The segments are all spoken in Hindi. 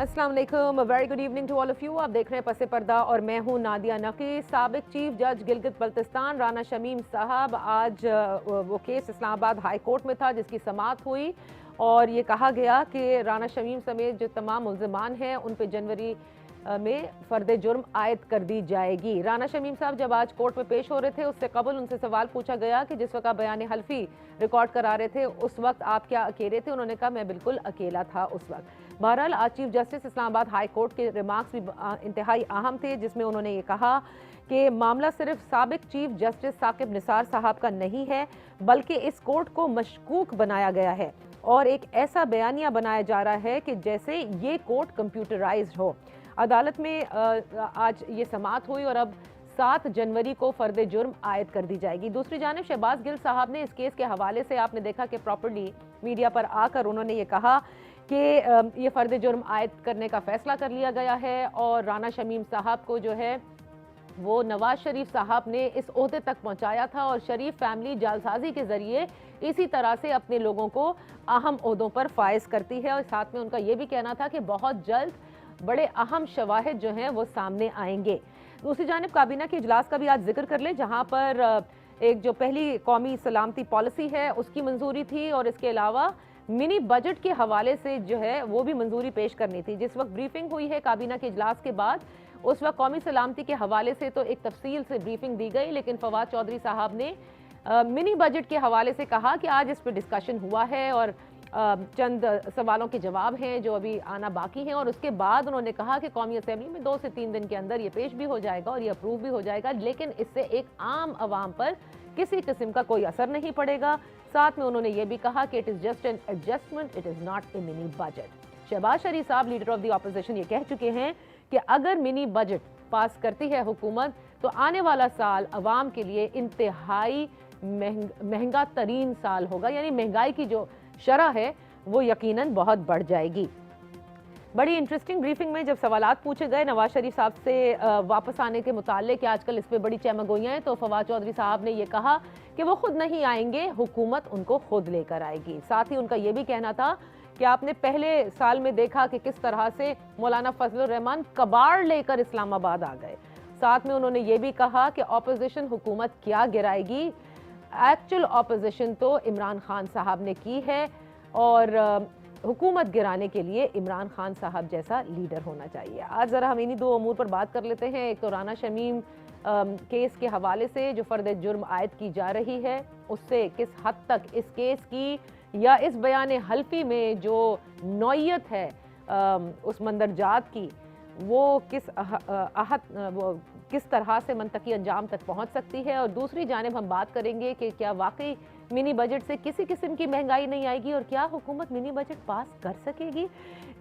अस्सलाम वालेकुम, very good evening to all of you. आप देख रहे हैं पसे पर्दा और मैं हूं नादिया नकी। साबिक चीफ जज गिलगित बल्तिस्तान राना शमीम साहब, आज वो केस इस्लामाबाद हाई कोर्ट में था जिसकी समाअत हुई और ये कहा गया कि राना शमीम समेत जो तमाम मुल्ज़िमान हैं उन पर जनवरी में फ़र्द जुर्म आयद कर दी जाएगी। राना शमीम साहब जब आज कोर्ट में पेश हो रहे थे उससे कबल उनसे सवाल पूछा गया कि जिस वक्त आप बयान हल्फी रिकॉर्ड करा रहे थे उस वक्त आप क्या अकेले थे? उन्होंने कहा मैं बिल्कुल अकेला था उस वक्त। बहरहाल आज chief justice Islamabad high court के रिमार्क्स भी इंतहाई अहम थे, जिसमें उन्होंने ये कहा कि मामला सिर्फ साबिक चीफ जस्टिस साकिब निसार साहब का नहीं है बल्कि इस कोर्ट को मशकूक बनाया गया है और एक ऐसा बयानिया बनाया जा रहा है कि जैसे ये कोर्ट कंप्यूटराइज्ड हो। अदालत में आज ये समाअत हुई और अब 7 जनवरी को फ़र्द जुर्म आयद कर दी जाएगी। दूसरी जानिब शहबाज गिल साहब ने इस केस के हवाले से आपने देखा कि प्रॉपर्ली मीडिया पर आकर उन्होंने ये कहा कि ये फ़र्द जुर्म आयद करने का फ़ैसला कर लिया गया है और राना शमीम साहब को जो है वो नवाज शरीफ साहब ने इस ओहदे तक पहुंचाया था और शरीफ फैमिली जालसाजी के ज़रिए इसी तरह से अपने लोगों को अहम ओहदों पर फायज करती है। और साथ में उनका ये भी कहना था कि बहुत जल्द बड़े अहम शवाहिद जो हैं वो सामने आएंगे। दूसरी जानिब काबीना के इजलास का भी आज जिक्र कर ले, जहां पर एक जो पहली कौमी सलामती पॉलिसी है उसकी मंजूरी थी और इसके अलावा मिनी बजट के हवाले से जो है वो भी मंजूरी पेश करनी थी। जिस वक्त ब्रीफिंग हुई है काबीना के इजलास के बाद उस वक्त कौमी सलामती के हवाले से तो एक तफसील से ब्रीफिंग दी गई, लेकिन फवाद चौधरी साहब ने मिनी बजट के हवाले से कहा कि आज इस पर डिस्कशन हुआ है और चंद सवालों के जवाब हैं जो अभी आना बाकी हैं और उसके बाद उन्होंने कहा कि कौमी असेंबली में 2 से 3 दिन के अंदर ये पेश भी हो जाएगा और ये अप्रूव भी हो जाएगा, लेकिन इससे एक आम आवाम पर किसी किस्म का कोई असर नहीं पड़ेगा। साथ में उन्होंने ये भी कहा कि it is just an adjustment, it is not a mini budget. Shahbaz Sharif साहब लीडर ऑफ द ऑपोजिशन ये कह चुके हैं कि अगर मिनी बजट पास करती है हुकूमत तो आने वाला साल अवाम के लिए इंतहाई महंगा तरीन साल होगा, यानी महंगाई की जो शरह है वो यकीनन बहुत बढ़ जाएगी। बड़ी इंटरेस्टिंग ब्रीफिंग में जब सवालात पूछे गए नवाज शरीफ साहब से वापस आने के मुताल्लिक कि आजकल इस पे बड़ी चमगोइयाँ हैं, तो फवाद चौधरी साहब ने ये कहा कि वो खुद नहीं आएंगे, हुकूमत उनको खुद लेकर आएगी। साथ ही उनका ये भी कहना था कि आपने पहले साल में देखा कि किस तरह से मौलाना फजलुर रहमान कबाड़ लेकर इस्लामाबाद आ गए। साथ में उन्होंने ये भी कहा कि ऑपोजिशन हुकूमत क्या गिराएगी, एक्चुअल ऑपोजिशन तो इमरान खान साहब ने की है और हुकूमत गिराने के लिए इमरान खान साहब जैसा लीडर होना चाहिए। आज ज़रा हम इन्हीं 2 अमूर पर बात कर लेते हैं। एक तो राना शमीम केस के हवाले से जो फ़र्द जुर्म आयद की जा रही है उससे किस हद तक इस केस की या इस बयान हल्फी में जो नौयत है उस मंदरजात की वो किस तरह से मंतकी अंजाम तक पहुंच सकती है। और दूसरी जानिब हम बात करेंगे कि क्या वाकई मिनी बजट से किसी किस्म की महंगाई नहीं आएगी और क्या हुकूमत मिनी बजट पास कर सकेगी।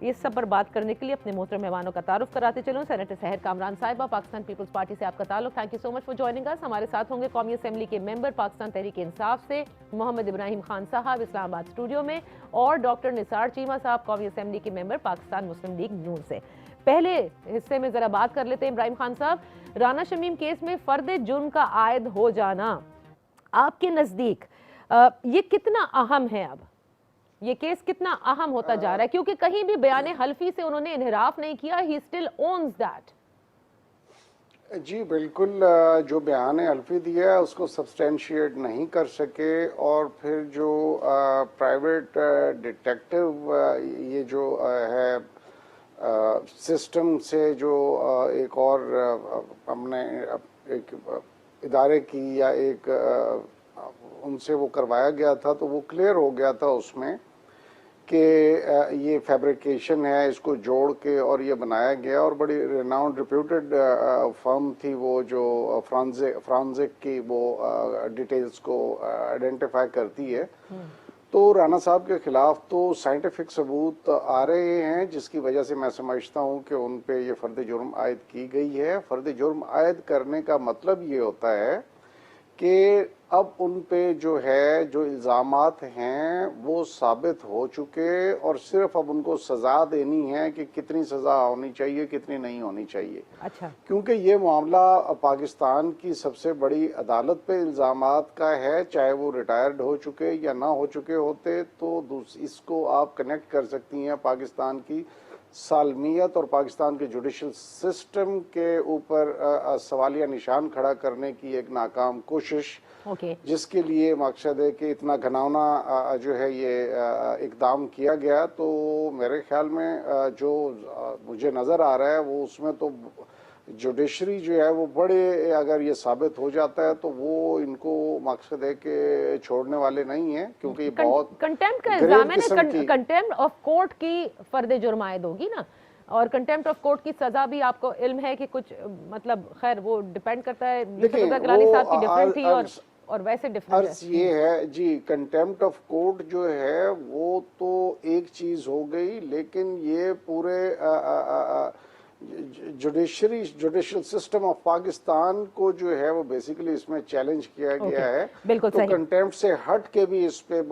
इस सब पर बात करने के लिए अपने मोहतरम मेहमानों का तारुफ कराते चलूँ। सेनेटर सहर कामरान साहिबा, पाकिस्तान पीपल्स पार्टी से आपका ताल्लुक, thank you so much for joining us. हमारे साथ होंगे कौमी असेंबली के मेंबर पाकिस्तान तहरीक इंसाफ से मोहम्मद इब्राहिम खान साहब इस्लामाबाद स्टूडियो में और डॉक्टर निसार चीमा साहब कौमी असेंबली के मेंबर पाकिस्तान मुस्लिम लीग नून से। पहले हिस्से में जरा बात कर लेते हैं इब्राहिम खान साहब, राना शमीम केस में फर्द जुर्म का आयद हो जाना आपके नजदीक ये कितना अहम है? अब ये केस कितना अहम होता जा रहा है, क्योंकि कहीं भी बयान हल्फी से उन्होंने इनहराफ नहीं किया, ही स्टिल ओन्स दैट। जी बिल्कुल, जो बयान हल्फी दिया है उसको सब्सटेंशिएट नहीं कर सके और फिर जो प्राइवेट डिटेक्टिव ये जो है सिस्टम से जो एक और हमने एक इदारे की या एक उनसे वो करवाया गया था, तो वो क्लियर हो गया था उसमें कि ये फैब्रिकेशन है, इसको जोड़ के और ये बनाया गया और बड़ी रिनाउंड रिप्यूटेड फर्म थी वो जो फ्रांजिक की वो डिटेल्स को आइडेंटिफाई करती है। तो राना साहब के खिलाफ तो साइंटिफिक सबूत आ रहे हैं जिसकी वजह से मैं समझता हूं कि उन पे ये फर्द जुर्म आयद की गई है। फर्द जुर्म आयद करने का मतलब ये होता है कि अब उन पे जो है जो इल्ज़ामात हैं वो साबित हो चुके और सिर्फ अब उनको सज़ा देनी है कि कितनी सज़ा होनी चाहिए कितनी नहीं होनी चाहिए। अच्छा। क्योंकि ये मामला पाकिस्तान की सबसे बड़ी अदालत पे इल्ज़ामात का है, चाहे वो रिटायर्ड हो चुके या ना हो चुके होते, तो इसको आप कनेक्ट कर सकती हैं पाकिस्तान की सालमियत और पाकिस्तान के जुडिशल सिस्टम के ऊपर सवालिया निशान खड़ा करने की एक नाकाम कोशिश, जिसके लिए मकसद है कि इतना घिनौना जो है ये इकदाम किया गया। तो मेरे ख्याल में जो मुझे नज़र आ रहा है वो उसमें तो जुडिशरी जो है वो बड़े, अगर ये साबित हो जाता है तो वो इनको मकसद है कि छोड़ने वाले नहीं है, क्योंकि ये बहुत कंटेम्प्ट का इल्जाम है ना, कंटेम्प्ट ऑफ कोर्ट की फर्द जुर्म आयद होगी ना, और कंटेम्प्ट ऑफ कोर्ट की सजा भी आपको इल्म है कि कुछ मतलब खैर वो डिपेंड करता है। गिलानी साहब की डिफरेंट थी और वैसे डिफरेंट अर्ज ये है जी, कंटेम्प्ट ऑफ कोर्ट जो है वो तो एक चीज हो गई, लेकिन ये पूरे जुडिशल सिस्टम ऑफ पाकिस्तान को जो है वो बेसिकली इसमें चैलेंज किया गया है। बिल्कुल तो कंटेम्प्ट से हट के भी इस पे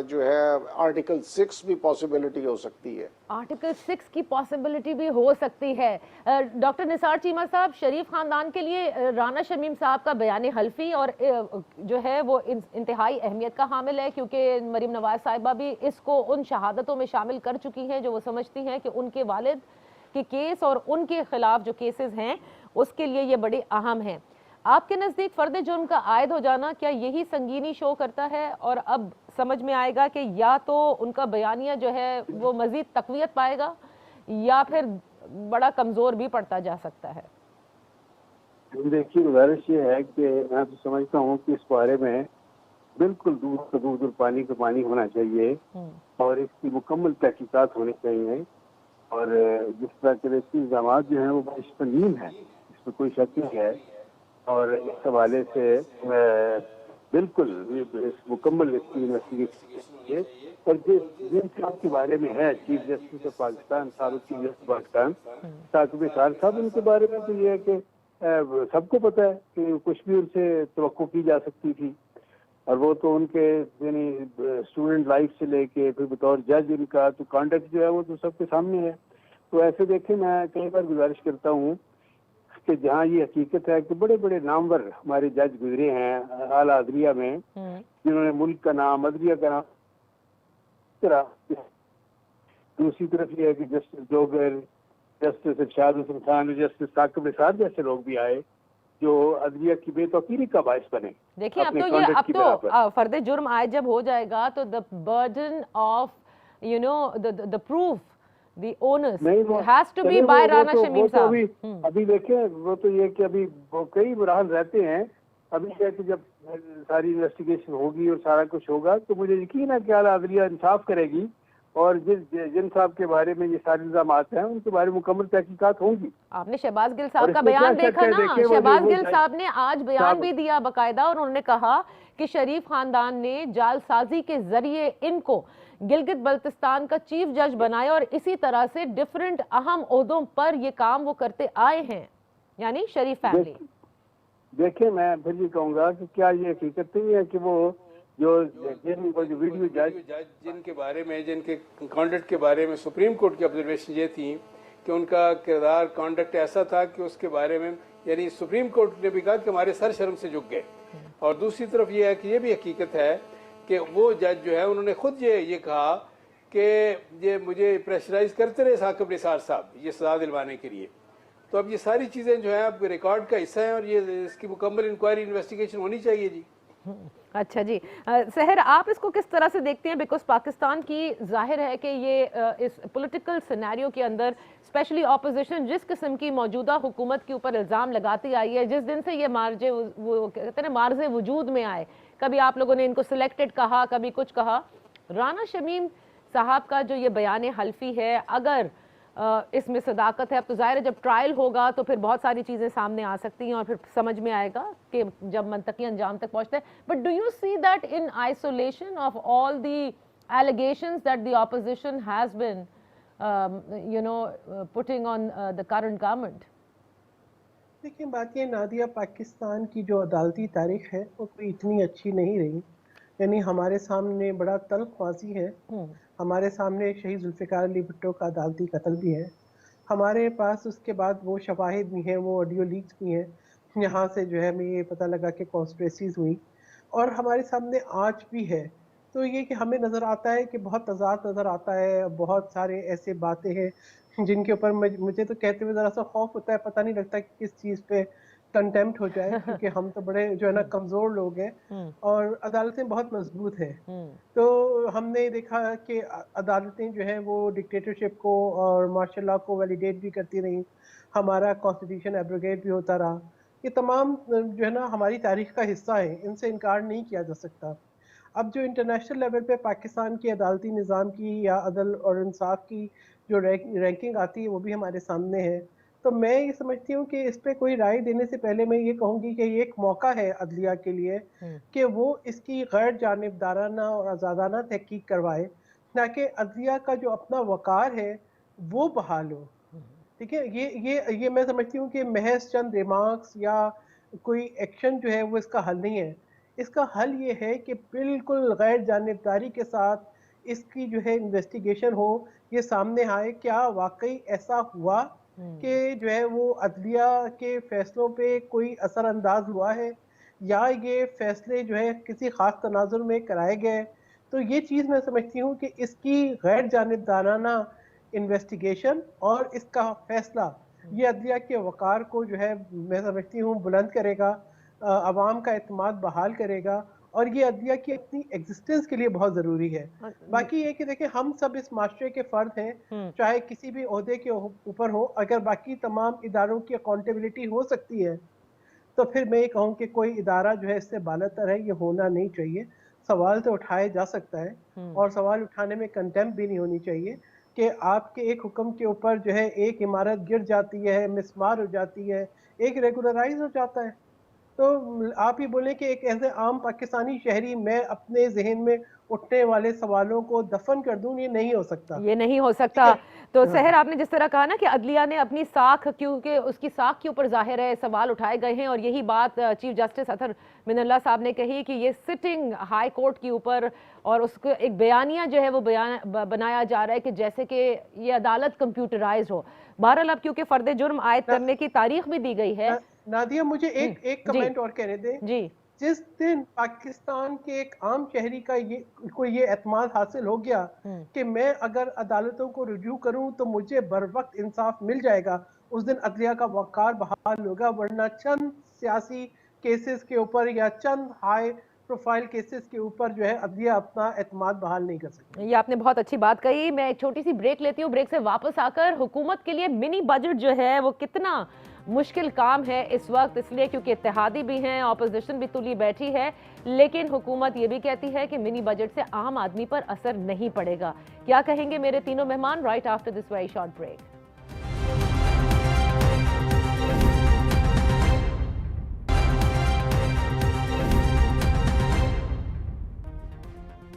जो है आर्टिकल 6 भी पॉसिबिलिटी हो सकती है। आर्टिकल 6 की पॉसिबिलिटी भी हो सकती है। डॉक्टर निसार चीमा साहब, शरीफ खानदान के लिए राना शमीम साहब का बयान हल्फी और जो है वो इंतहाई अहमियत का हामिल है, क्योंकि मरीम नवाज साहिबा भी इसको उन शहादतों में शामिल कर चुकी हैं जो वो समझती हैं कि उनके वालिद के केस और उनके खिलाफ जो केसेस हैं उसके लिए ये बड़े अहम हैं। आपके नज़दीक फर्द जुर्म का आयद हो जाना क्या यही संगीनी शो करता है, और अब समझ में आएगा कि या तो उनका बयानिया जो है वो मजीद तकवीत पाएगा या फिर बड़ा कमज़ोर भी पड़ता जा सकता है? देखिए, गुजारिश ये है कि मैं तो समझता हूँ कि इस बारे में बिल्कुल दूर पानी का पानी होना चाहिए और इसकी मुकम्मल तहकीकात होनी चाहिए, और जिस तरह के इल्जाम जो हैं वो बड़ी संगीन है, इसमें कोई शक नहीं है। और इस हवाले से बिल्कुल इस मुकम्मल इसकी इन्वेस्टिगेशन और जिन साहब के बारे में है, चीफ जस्टिस ऑफ पाकिस्तान, साबिक चीफ जस्टिस पाकिस्तान साकिब निसार साहब, उनके बारे में तो ये है कि सबको पता है कि कुछ भी उनसे तवक्को की जा सकती थी, और वो तो उनके यानी स्टूडेंट लाइफ से लेके फिर बतौर जज उनका तो कॉन्डक्ट जो है वो तो सबके सामने है। तो ऐसे देखें, मैं कई बार गुजारिश करता हूँ कि जहाँ ये हकीकत है कि बड़े बड़े नामवर हमारे जज गुजरे हैं आला अदलिया में, जिन्होंने मुल्क का नाम, अदलिया का नाम, दूसरी तरफ ये है कि जस्टिस डोगर, जस्टिस इरशाद हुसैन खान, जस्टिस साकिब निसार जैसे लोग भी आए जो अदलिया की बेतौकीरी का बायस बने। देखिए, अब तो फर्द जुर्म आयद जब हो जाएगा तो the burden of the proof, the onus has to be by Rana Shamim साहब। अभी देखें, वो तो ये कि अभी कई बुरहान रहते हैं, अभी क्या कि जब सारी इन्वेस्टिगेशन होगी और सारा कुछ होगा तो मुझे यकीन है कि आला अदलिया इंसाफ करेगी, और जिन साहब के बारे में ये सारे इल्जामात हैं उनके बारे में मुकम्मल तहकीकात होंगी। आपने शहबाज गिल साहब का बयान देखा ना, शहबाज गिल साहब ने आज बयान भी दिया बाकायदा, और उन्होंने कहा कि शरीफ खानदान ने जालसाजी के जरिए इनको गिलगित बल्तिस्तान का चीफ जज बनाया और इसी तरह से डिफरेंट अहम ओहदों पर ये काम वो करते आए हैं, यानी शरीफ फैमिली। देखिए, मैं फिर ये कहूँगा कि क्या ये हकीकत नहीं है कि वो जो वीडियो जज जिनके बारे में, जिनके कॉन्डक्ट के बारे में सुप्रीम कोर्ट की ऑब्जर्वेशन ये थी कि उनका किरदार, कॉन्डक्ट ऐसा था कि उसके बारे में यानी सुप्रीम कोर्ट ने भी कहा कि हमारे सर शर्म से झुक गए। और दूसरी तरफ ये है कि ये भी हकीकत है कि वो जज जो है उन्होंने खुद ये कहा कि ये मुझे प्रेशराइज करते रहे साकिब निसार साहब ये सजा दिलवाने के लिए। तो अब ये सारी चीज़ें जो है अब रिकॉर्ड का हिस्सा है और ये इसकी मुकम्मल इंक्वायरी, इन्वेस्टिगेशन होनी चाहिए जी। अच्छा जी, सहर, आप इसको किस तरह से देखते हैं? बिकॉज पाकिस्तान की जाहिर है कि ये इस पॉलिटिकल सिनेरियो के अंदर स्पेशली ऑपोजिशन जिस किस्म की मौजूदा हुकूमत के ऊपर इल्ज़ाम लगाती आई है, जिस दिन से ये मार्जे वो कहते हैं मार्जे वजूद में आए, कभी आप लोगों ने इनको सिलेक्टेड कहा, कभी कुछ कहा, राना शमीम साहब का जो ये बयान हल्फी है, अगर इसमें सदाकत है, अब तो जाहिर है जब ट्रायल होगा तो फिर बहुत सारी चीज़ें सामने आ सकती हैं और फिर समझ में आएगा कि जब मंतकी अंजाम तक पहुंचते हैं। But do you see that in isolation of all the allegations that the opposition has been putting on the current government? देखिए बात ये नादिया, पाकिस्तान की जो अदालती तारीख है वो कोई इतनी अच्छी नहीं रही। यानी हमारे सामने बड़ा तल्ख माज़ी है। हमारे सामने शहीद जुल्फ़िकार अली भुट्टो का अदालती कत्ल भी है। हमारे पास उसके बाद वो शवाहिद भी हैं, वो ऑडियो लीक्स भी हैं, यहाँ से जो है हमें ये पता लगा कि कॉन्स्पिरेसीज़ हुई और हमारे सामने आज भी है। तो ये कि हमें नज़र आता है कि बहुत तज़ाद नज़र आता है, बहुत सारे ऐसे बातें हैं जिनके ऊपर मुझे तो कहते हुए ज़रा सा खौफ होता है, पता नहीं लगता कि किस चीज़ पे कंटेम्प्ट हो जाए, क्योंकि हम तो बड़े जो है ना कमज़ोर लोग हैं और अदालतें बहुत मजबूत हैं। तो हमने देखा कि अदालतें जो हैं वो डिक्टेटरशिप को और मार्शल लॉ को वैलिडेट भी करती रहीं, हमारा कॉन्स्टिट्यूशन एब्रोगेट भी होता रहा। ये तमाम जो है ना हमारी तारीख का हिस्सा है, इनसे इनकार नहीं किया जा सकता। अब जो इंटरनेशनल लेवल पे पाकिस्तान के अदालती निज़ाम की या अदल और इंसाफ की जो रैंकिंग आती है वो भी हमारे सामने है। तो मैं ये समझती हूँ कि इस पे कोई राय देने से पहले मैं ये कहूँगी कि ये एक मौका है अदलिया के लिए कि वो इसकी गैर जानिबदाराना और आज़ादाना तहकीक करवाए, ताकि अदलिया का जो अपना वक़ार है वो बहाल हो। ठीक है, ये मैं समझती हूँ कि महज चंद रिमार्क्स या कोई एक्शन जो है वो इसका हल नहीं है। इसका हल ये है कि बिल्कुल गैर जानिबदारी के साथ इसकी जो है इन्वेस्टिगेशन हो, ये सामने आए क्या वाकई ऐसा हुआ कि जो है वो अदलिया के फैसलों पे कोई असरअंदाज हुआ है या ये फैसले जो है किसी खास तनाजुर में कराए गए। तो ये चीज़ मैं समझती हूँ कि इसकी गैर जानिबदाराना इन्वेस्टिगेशन और इसका फैसला ये अदलिया के वक़ार को जो है मैं समझती हूँ बुलंद करेगा, अवाम का एतमाद बहाल करेगा और ये अदलिया की अपनी एग्जिस्टेंस के लिए बहुत ज़रूरी है। बाकी ये कि देखिए हम सब इस माशरे के फ़र्द हैं, चाहे किसी भी ओहदे के ऊपर हो, अगर बाकी तमाम इदारों की अकाउंटेबिलिटी हो सकती है तो फिर मैं ये कहूँ कि कोई इदारा जो है इससे बालातर है, ये होना नहीं चाहिए। सवाल तो उठाया जा सकता है और सवाल उठाने में कंटेम्प्ट भी नहीं होनी चाहिए कि आपके एक हुक्म के ऊपर जो है एक इमारत गिर जाती है, मिसमार हो जाती है, एक रेगुलराइज हो जाता है। तो आप ही बोलें कि एक ऐसे आम पाकिस्तानी शहरी मैं अपने ज़हन में उठने वाले सवालों को दफन कर दूँ, ये नहीं हो सकता। ये नहीं हो ठीक सकता। है? तो हाँ। सहर, आपने जिस तरह कहा ना कि अदलिया ने अपनी साख, क्योंकि उसकी साख के ऊपर ज़ाहिर है सवाल उठाए गए हैं, और यही बात चीफ जस्टिस अतहर मिनल्ला साहब ने कही कि ये सिटिंग हाई कोर्ट के ऊपर, और उसको एक बयानिया जो है वो बनाया जा रहा है कि जैसे कि ये अदालत कंप्यूटराइज हो। बहरहाल अब क्योंकि फर्द जुर्म आयद करने की तारीख भी दी गई है। नादिया मुझे एक जी कमेंट और कहने दें। जी। जिस दिन पाकिस्तान के एक आम शहरी का ये एतमाद हासिल हो गया कि मैं अगर अदालतों को रुजू करूं तो मुझे बर वक्त इंसाफ मिल जाएगा, उस दिन अदलिया का वक़ार बहाल होगा। वरना चंद सियासी केसेस के ऊपर या चंद हाई प्रोफाइल केसेस के ऊपर जो है अदलिया अपना एतमाद बहाल नहीं कर सकती। ये आपने बहुत अच्छी बात कही। मैं एक छोटी सी ब्रेक लेती हूँ, ब्रेक से वापस आकर हुकूमत के लिए मिनी बजट जो है वो कितना मुश्किल काम है इस वक्त, इसलिए क्योंकि इत्तेहादी भी हैं, ऑपोजिशन भी तुली बैठी है, लेकिन हुकूमत ये भी कहती है कि मिनी बजट से आम आदमी पर असर नहीं पड़ेगा। क्या कहेंगे मेरे तीनों मेहमान right after this very short break.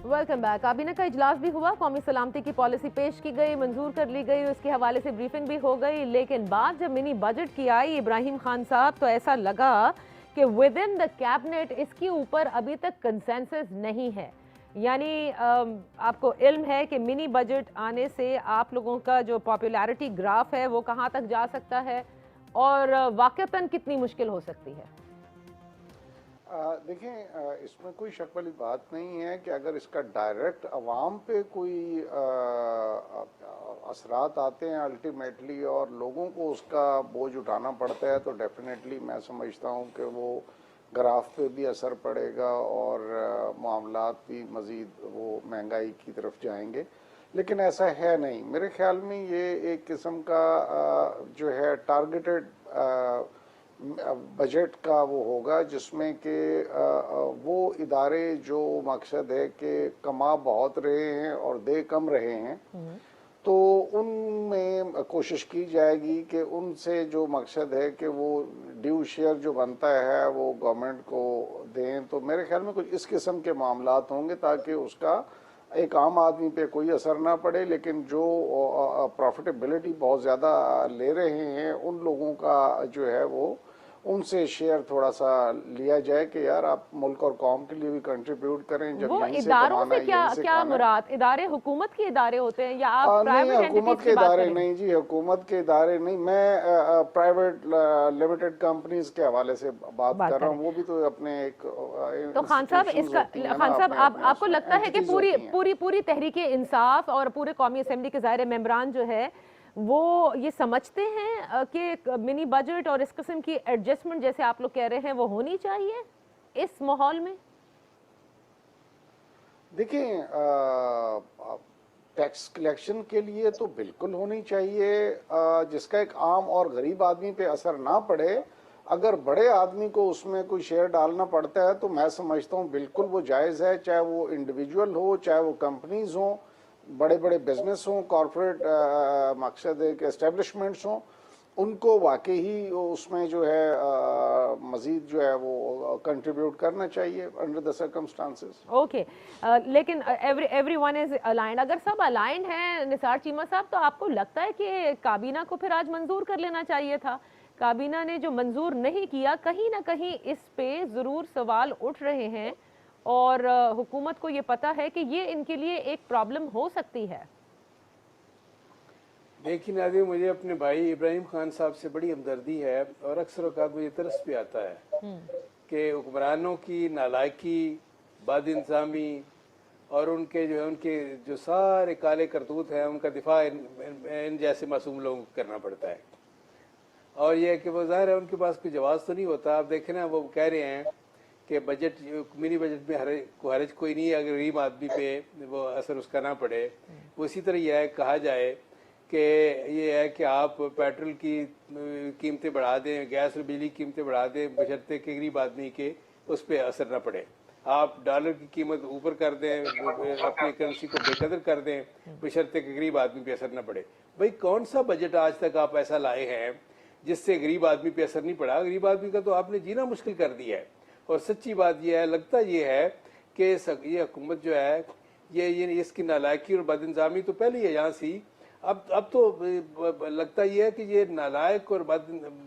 Welcome back. काबीना का इजलास भी हुआ, कौमी सलामती की पॉलिसी पेश की गई, मंजूर कर ली गई, उसके हवाले से ब्रीफिंग भी हो गई, लेकिन बात जब मिनी बजट की आई इब्राहिम खान साहब, तो ऐसा लगा कि विद इन द कैबिनेट इसके ऊपर अभी तक कंसेंसस नहीं है। यानी आपको इल्म है कि मिनी बजट आने से आप लोगों का जो पॉपुलैरिटी ग्राफ है वो कहाँ तक जा सकता है और वाकईतन कितनी मुश्किल हो सकती है। देखें, इसमें कोई शक वाली बात नहीं है कि अगर इसका डायरेक्ट अवाम पे कोई असरात आते हैं अल्टीमेटली और लोगों को उसका बोझ उठाना पड़ता है, तो डेफिनेटली मैं समझता हूँ कि वो ग्राफ पे भी असर पड़ेगा और मामलात भी मज़ीद वो महंगाई की तरफ जाएंगे। लेकिन ऐसा है नहीं, मेरे ख्याल में ये एक किस्म का जो है टारगेटेड बजट का वो होगा, जिसमें कि वो इदारे जो मकसद है कि कमा बहुत रहे हैं और दे कम रहे हैं, तो उनमें कोशिश की जाएगी कि उनसे जो मकसद है कि वो ड्यू शेयर जो बनता है वो गवर्नमेंट को दें। तो मेरे ख्याल में कुछ इस किस्म के मामलात होंगे ताकि उसका एक आम आदमी पे कोई असर ना पड़े, लेकिन जो प्रॉफिटेबिलिटी बहुत ज़्यादा ले रहे हैं उन लोगों का जो है वो उनसे शेयर थोड़ा सा लिया जाए कि यार आप मुल्क और कौम के लिए भी कंट्रीब्यूट करें। जब वो यहीं से इदारों कमाना से है, क्या यहीं से क्या खाना है। मुराद, इदारे हुकूमत के इदारे होते हैं या आप नहीं, प्राइवेट हुकूमत एंटिटीज के की बात इदारे करें? नहीं जी, हुकूमत के इदारे नहीं, मैं प्राइवेट लिमिटेड कंपनीज के हवाले से बात कर रहा हूँ। वो भी तो अपने एक तो खान साहब इसका, खान साहब आपको लगता है कि पूरी तहरीके इंसाफ और पूरे कौमी असेंबली के ज़ाहिर मेंबरान जो है वो ये समझते हैं कि मिनी बजट और इस किस्म की एडजस्टमेंट जैसे आप लोग कह रहे हैं वो होनी चाहिए इस माहौल में? देखिए, टैक्स कलेक्शन के लिए तो बिल्कुल होनी चाहिए, जिसका एक आम और गरीब आदमी पे असर ना पड़े। अगर बड़े आदमी को उसमें कोई शेयर डालना पड़ता है तो मैं समझता हूँ बिल्कुल वो जायज़ है, चाहे वो इंडिविजुअल हो, चाहे वो कंपनीज हों, बड़े बड़े बिजनेस हों, कॉरपोरेट मकसद है कि एस्टेब्लिशमेंट्स हों, उनको वाकई ही उसमें जो है मजीद जो है वो कंट्रीब्यूट करना चाहिए अंडर द सर्कमस्टांसेस। ओके, लेकिन एवरीवन इज अलाइंड। अगर सब अलाइंड हैं निसार चीमा साहब, तो आपको लगता है कि काबीना को फिर आज मंजूर कर लेना चाहिए था? काबीना ने जो मंजूर नहीं किया, कहीं ना कहीं इस पे ज़रूर सवाल उठ रहे हैं और हुकूमत को ये पता है कि ये इनके लिए एक प्रॉब्लम हो सकती है। देखिए नाज़रीन, मुझे अपने भाई इब्राहिम खान साहब से बड़ी हमदर्दी है और अक्सर औक़ात मुझे तरस भी आता है कि हुक्मरानों की नालायकी, बदइंतज़ामी और उनके जो है उनके जो सारे काले करतूत हैं उनका दिफा इन जैसे मासूम लोगों को करना पड़ता है। और यह कि वो ज़ाहिर है उनके पास कोई जवाब तो नहीं होता। आप देखें ना, वो कह रहे हैं कि बजट, मिनी बजट में हरज कोई नहीं है अगर गरीब आदमी पे वो असर उसका ना पड़े। वो इसी तरह यह कहा जाए कि ये है कि आप पेट्रोल की कीमतें बढ़ा दें, गैस और बिजली की कीमतें बढ़ा दें, बशर्ते कि गरीब आदमी के उस पर असर ना पड़े। आप डॉलर की कीमत ऊपर कर दें, अपनी करेंसी को बेकदर कर दें, बशर्ते कि गरीब आदमी पे असर ना पड़े। भाई कौन सा बजट आज तक आप ऐसा लाए हैं जिससे गरीब आदमी पे असर नहीं पड़ा? गरीब आदमी का तो आपने जीना मुश्किल कर दिया है। और सच्ची बात यह है, लगता यह है कि ये हुकूमत जो है ये इसकी नालायकी और बदइंतज़ामी तो पहले ही यहाँ सी, अब तो लगता यह है कि ये नालायक और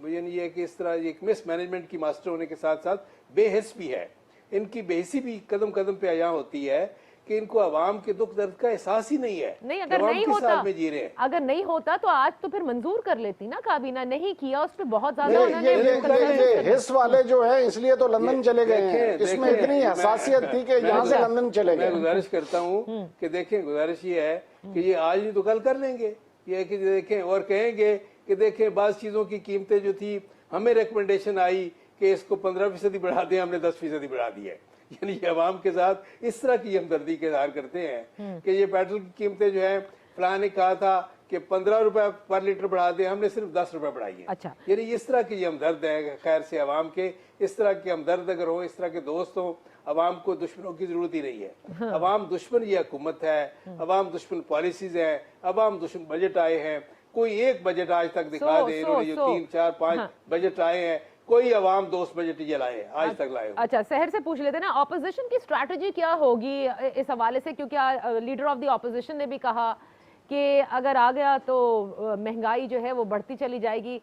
यानी ये कि इस तरह एक मिस मैनेजमेंट की मास्टर होने के साथ साथ बेहिस भी है। इनकी बेहिसी भी कदम कदम पे यहाँ होती है कि इनको आवाम के दुख दर्द का एहसास ही नहीं है। नहीं, अगर नहीं होता, में जी रहे हैं। अगर नहीं होता तो आज तो फिर मंजूर कर लेती ना। काबीना नहीं किया, उस पे बहुत ज्यादा ये हिस्स वाले जो है इसलिए तो लंदन चले गए हैं। इसमें इतनी हसासियत थी कि यहाँ से लंदन चले गए। मैं गुजारिश करता हूँ कि देखें, गुजारिश ये है कि ये आज नहीं तो कल कर लेंगे। ये कि देखें और कहेंगे कि देखें बाज़ चीज़ों की कीमतें जो थी, हमें रिकमेंडेशन आई कि इसको 15% बढ़ा दें, हमने 10% बढ़ा दी है। यानी ये अवाम के साथ इस तरह की हमदर्दी के इज़हार करते हैं कि ये पेट्रोल की कीमतें जो है फलां ने कहा था कि 15 रुपए पर लीटर बढ़ा दें, हमने सिर्फ 10 रुपए बढ़ाई है। अच्छा, यानी इस तरह की हमदर्द है खैर से अवाम के। इस तरह के हमदर्द अगर हो, इस तरह के दोस्त हो, अवाम को दुश्मनों की जरूरत ही नहीं है। अवाम दुश्मन ये हुकूमत है, अवाम दुश्मन पॉलिसीज है, अवाम दुश्मन बजट आए हैं। कोई एक बजट आज तक दिखा दे इन्होंने जो 3, 4, 5 बजट आए हैं, कोई अवाम दोस्त बजट ये लाए आज तक लाए। अच्छा, शहर से पूछ लेते ना, ऑपोजिशन की स्ट्रैटेजी क्या होगी इस हवाले से? क्योंकि लीडर ऑफ द ऑपोजिशन ने भी कहा कि अगर आ गया तो महंगाई जो है वो बढ़ती चली जाएगी।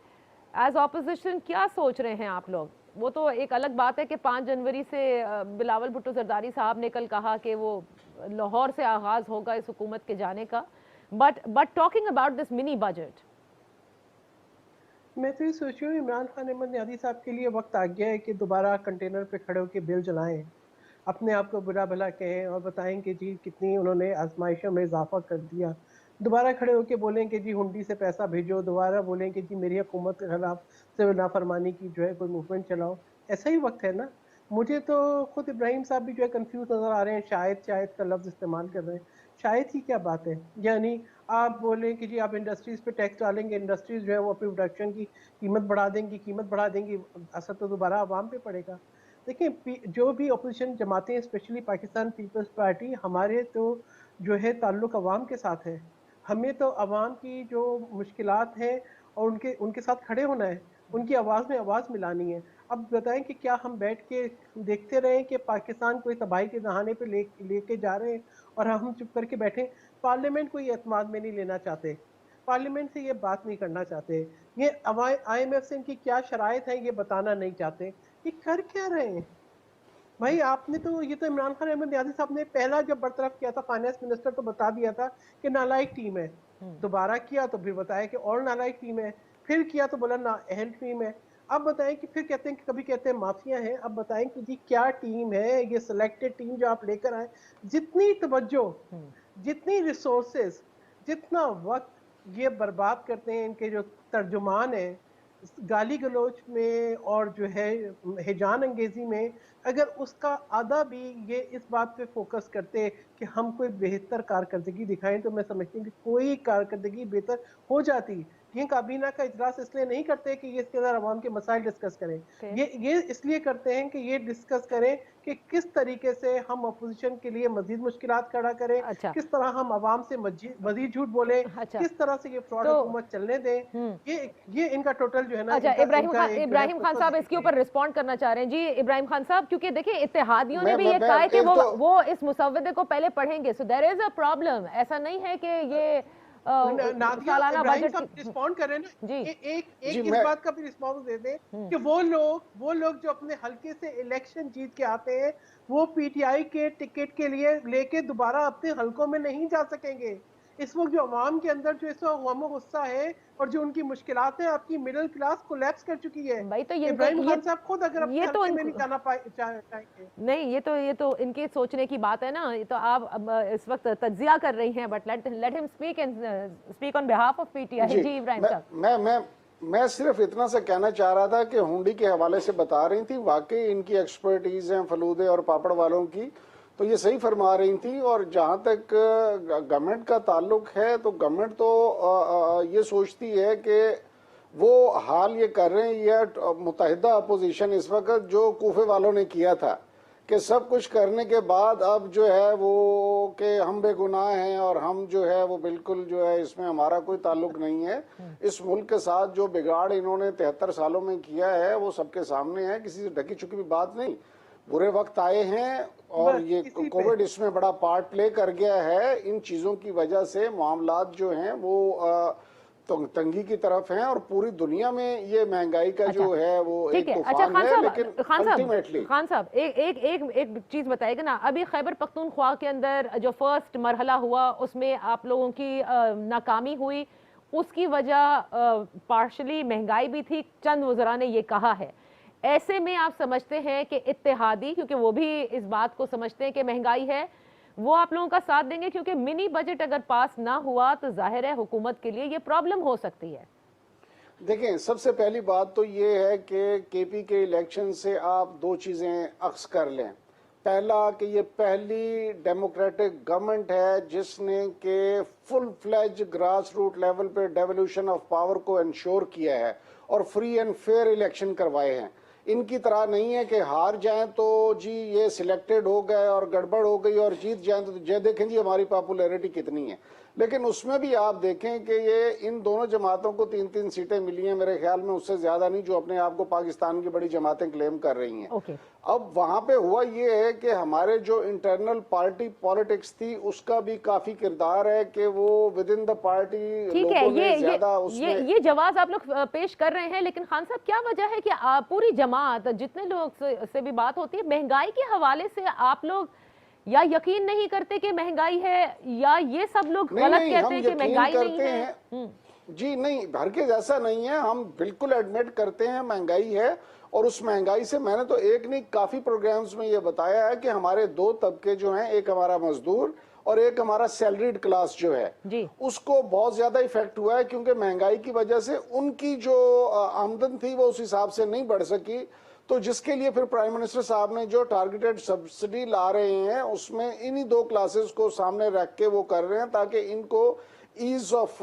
एज ऑपोजिशन क्या सोच रहे हैं आप लोग? वो तो एक अलग बात है कि 5 जनवरी से बिलावल भुट्टो जरदारी साहब ने कल कहा कि वो लाहौर से आगाज होगा इस हुकूमत के जाने का, but talking about this mini budget, मैं तो ये सोच रही हूँ इमरान खान अहमद नियाज़ी साहब के लिए वक्त आ गया है कि दोबारा कंटेनर पे खड़े होकर बिल जलाएं, अपने आप को बुरा भला कहें और बताएं कि जी कितनी उन्होंने आजमाइशों में इजाफा कर दिया। दोबारा खड़े होकर बोलें कि जी हुंडी से पैसा भेजो, दोबारा बोलें कि जी मेरी हुकूमत के खिलाफ से नाफरमानी की जो है कोई मूवमेंट चलाओ। ऐसा ही वक्त है ना। मुझे तो खुद इब्राहिम साहब भी जो है कंफ्यूज नज़र आ रहे हैं, शायद का लफ्ज़ इस्तेमाल कर रहे हैं। शायद ही क्या बात है? यानी आप बोलें कि जी आप इंडस्ट्रीज़ पे टैक्स डालेंगे, इंडस्ट्रीज़ जो है वो अपनी प्रोडक्शन की कीमत बढ़ा देंगी, असर तो दोबारा आवाम पे पड़ेगा। देखिए, जो भी अपोजिशन जमातें, स्पेशली पाकिस्तान पीपल्स पार्टी, हमारे तो जो है ताल्लुक अवाम के साथ है। हमें तो अवाम की जो मुश्किलात हैं और उनके साथ खड़े होना है, उनकी आवाज़ में आवाज़ मिलानी है। अब बताएं कि क्या हम बैठ के देखते रहें कि पाकिस्तान कोई तबाही के दहाने पे लेके जा रहे हैं और हम चुप करके बैठे? पार्लियामेंट को ये एतमाद में नहीं लेना चाहते, पार्लियामेंट से ये बात नहीं करना चाहते, ये IMF से इनकी क्या शराइत है ये बताना नहीं चाहते। ये कर क्या रहे हैं भाई? आपने तो ये तो इमरान खान अहमद नियाज़ी साहब ने पहला जब बरतरफ किया था फाइनेंस मिनिस्टर तो बता दिया था कि नालायक टीम है, दोबारा किया तो फिर बताया कि और नालायक टीम है, फिर किया तो बोला ना अहल टीम है। अब बताएं कि फिर कहते हैं कि कभी कहते हैं माफिया है, अब बताएं कि जी क्या टीम है ये सिलेक्टेड टीम जो आप लेकर आए? जितनी तवज्जो, जितनी रिसोर्सेज, जितना वक्त ये बर्बाद करते हैं इनके जो तर्जुमान है गाली गलोच में और जो है हिजान अंगेजी में, अगर उसका आधा भी ये इस बात पे फोकस करते कि हम कोई बेहतर कारकर्दगी दिखाएं तो मैं समझती हूँ कि कोई कारकर्दगी बेहतर हो जाती। ये काबीना का इजलास इसलिए नहीं करते कि ये इसके अंदर अवाम के मसाइल डिस्कस करें, ये इसलिए करते हैं कि ये डिस्कस करें कि किस तरीके से हम अपोजिशन के लिए मजीद मुश्किलात खड़ा करें, अच्छा। किस तरह हम अवाम से मजीद झूठ बोले, अच्छा। किस तरह से ये फ्रॉड तो हुकूमत चलने दें। ये इनका टोटल जो है ना। अच्छा, इब्राहिम खान साहब इसके ऊपर रिस्पॉन्ड करना चाह रहे हैं। जी इब्राहिम खान साहब, क्योंकि देखिए इत्तेहादियों ने भी ये कहा है कि वो इस मुसव्वदे को पहले पढ़ेंगे, so there is a problem. ऐसा नहीं है कि ये सालाना बजट रिस्पॉन्ड करें ना जी। एक इस बात का भी रिस्पॉन्स दे दें कि वो लोग जो अपने हल्के से इलेक्शन जीत के आते हैं वो PTI के टिकट के लिए लेके दोबारा अपने हल्कों में नहीं जा सकेंगे। इस वक्त जो अवाम के अंदर जो इस वक्त गम गुस्सा है और जो उनकी मुश्किलात है, आपकी मिडिल क्लास कोलैप्स कर चुकी है भाई। तो इब्राहिम खान साहब खुद अगर अपने हल्के में नहीं जाना चाहेंगे नहीं, ये तो इनके सोचने की बात है ना। ये तो आप इस वक्त तज्जिया कर रही हैं, but let him speak and speak on behalf of PTI। जी इब्राहिम साहब, मैं सिर्फ इतना सा कहना चाह रहा था कि हुंडी के हवाले से बता रही थी, वाकई इनकी एक्सपर्टीज है फलूदे और पापड़ वालों की, तो ये सही फरमा रही थी। और जहां तक गवर्नमेंट का ताल्लुक है तो गवर्नमेंट तो ये सोचती है कि वो हाल ये कर रहे हैं, ये मुत्तहिदा अपोजिशन इस वक्त जो कूफे वालों ने किया था कि सब कुछ करने के बाद अब जो है वो कि हम बेगुनाह हैं और हम जो है वो बिल्कुल जो है इसमें हमारा कोई ताल्लुक नहीं है। इस मुल्क के साथ जो बिगाड़ इन्होंने 73 सालों में किया है वो सबके सामने है, किसी से ढकी चुकी भी बात नहीं। बुरे वक्त आए हैं और ये कोविड इसमें बड़ा पार्ट प्ले कर गया है। इन चीजों की वजह से मामलात जो हैं वो तंगी की तरफ हैं और पूरी दुनिया में ये महंगाई का जो है वो एक तूफान है। लेकिन अल्टीमेटली खान साहब एक चीज बताइएगा ना। अभी खैबर पख्तूनख्वा के अंदर जो फर्स्ट मरहला हुआ उसमें आप लोगों की नाकामी हुई, उसकी वजह पार्शली महंगाई भी थी, चंद वज़रा ने ये कहा है। ऐसे में आप समझते हैं कि इत्तेहादी, क्योंकि वो भी इस बात को समझते हैं कि महंगाई है, वो आप लोगों का साथ देंगे? क्योंकि मिनी बजट अगर पास ना हुआ तो जाहिर है हुकूमत के लिए ये प्रॉब्लम हो सकती है। देखें, सबसे पहली बात तो ये है कि KP के इलेक्शन से आप दो चीजें अक्स कर लें। पहला कि ये पहली डेमोक्रेटिक गवर्नमेंट है जिसने के full fledge grass root level पे डेवोल्यूशन ऑफ पावर को इंश्योर किया है और फ्री एंड फेयर इलेक्शन करवाए हैं। इनकी तरह नहीं है कि हार जाएं तो जी ये सिलेक्टेड हो गए और गड़बड़ हो गई और जीत जाएं तो जय देखें जी हमारी पॉपुलैरिटी कितनी है। लेकिन उसमें भी आप देखें कि ये इन दोनों जमातों को 3-3 सीटें मिली हैं, मेरे ख्याल में उससे ज्यादा नहीं, जो अपने आप को पाकिस्तान की बड़ी जमातें क्लेम कर रही हैं। अब वहां पे हुआ ये है कि हमारे जो इंटरनल पार्टी पॉलिटिक्स थी उसका भी काफी किरदार है कि वो विद इन द पार्टी ठीक है। ये जवाब आप लोग पेश कर रहे हैं, लेकिन खान साहब क्या वजह है कि पूरी जमात, जितने लोग से भी बात होती है, महंगाई के हवाले से आप लोग या यकीन नहीं करते कि महंगाई है, या ये सब लोग गलत कहते हैं कि महंगाई नहीं है? जी नहीं, भर के जैसा नहीं है, हम बिल्कुल एडमिट करते हैं महंगाई है। और उस महंगाई से मैंने तो एक नहीं काफी प्रोग्राम्स में ये बताया है कि हमारे दो तबके जो हैं, एक हमारा मजदूर और एक हमारा सैलरीड क्लास जो है जी, उसको बहुत ज्यादा इफेक्ट हुआ है, क्योंकि महंगाई की वजह से उनकी जो आमदन थी वो उस हिसाब से नहीं बढ़ सकी। तो जिसके लिए फिर प्राइम मिनिस्टर साहब ने जो टारगेटेड सब्सिडी ला रहे हैं उसमें इन्हीं दो क्लासेस को सामने रख के वो कर रहे हैं ताकि इनको ease of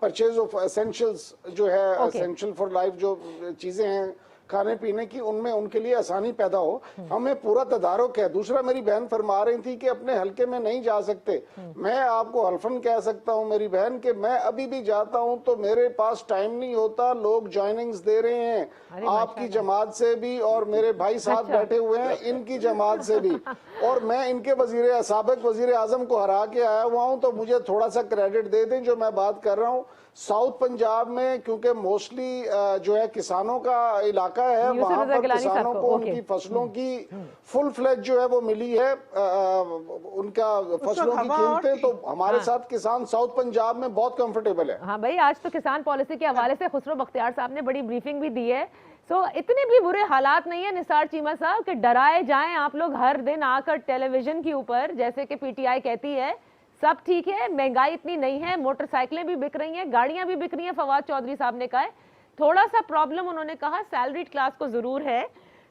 purchase of essentials जो है, एसेंशियल फॉर लाइफ जो चीजें हैं, खाने पीने की, उनमें उनके लिए आसानी पैदा हो। हमें पूरा तदारुक है। दूसरा, मेरी बहन फरमा रही थी कि अपने हलके में नहीं जा सकते। मैं आपको हल्फन कह सकता हूं मेरी बहन कि मैं अभी भी जाता हूं तो मेरे पास टाइम नहीं होता। लोग ज्वाइनिंग्स दे रहे हैं, आपकी जमात से भी और मेरे भाई साहब बैठे हुए हैं इनकी जमात से भी, और मैं इनके साबिक वजीर आजम को हरा के आया हुआ हूं। तो मुझे थोड़ा सा क्रेडिट दे दें जो मैं बात कर रहा हूं। साउथ पंजाब में क्योंकि मोस्टली जो है किसानों का इलाका है, वहां पर किसानों को उनकी फसलों की फुल फ्लेज जो है वो मिली है, उनका फसलों की कीमतें। तो हमारे साथ किसान साउथ पंजाब में बहुत कंफर्टेबल है। हाँ भाई, आज तो किसान पॉलिसी के हवाले से खुसरो बख्तियार साहब ने बड़ी ब्रीफिंग भी दी है। सो इतने भी बुरे हालात नहीं है निसार चीमा साहब कि डराए जाएं आप लोग हर दिन आकर टेलीविजन के ऊपर, जैसे कि पीटीआई कहती है सब ठीक है, महंगाई इतनी नहीं है, मोटरसाइकिलें भी बिक रही हैं, गाड़ियां भी बिक रही हैं। फवाद चौधरी साहब ने कहा है थोड़ा सा प्रॉब्लम, उन्होंने कहा सैलरीड क्लास को जरूर है,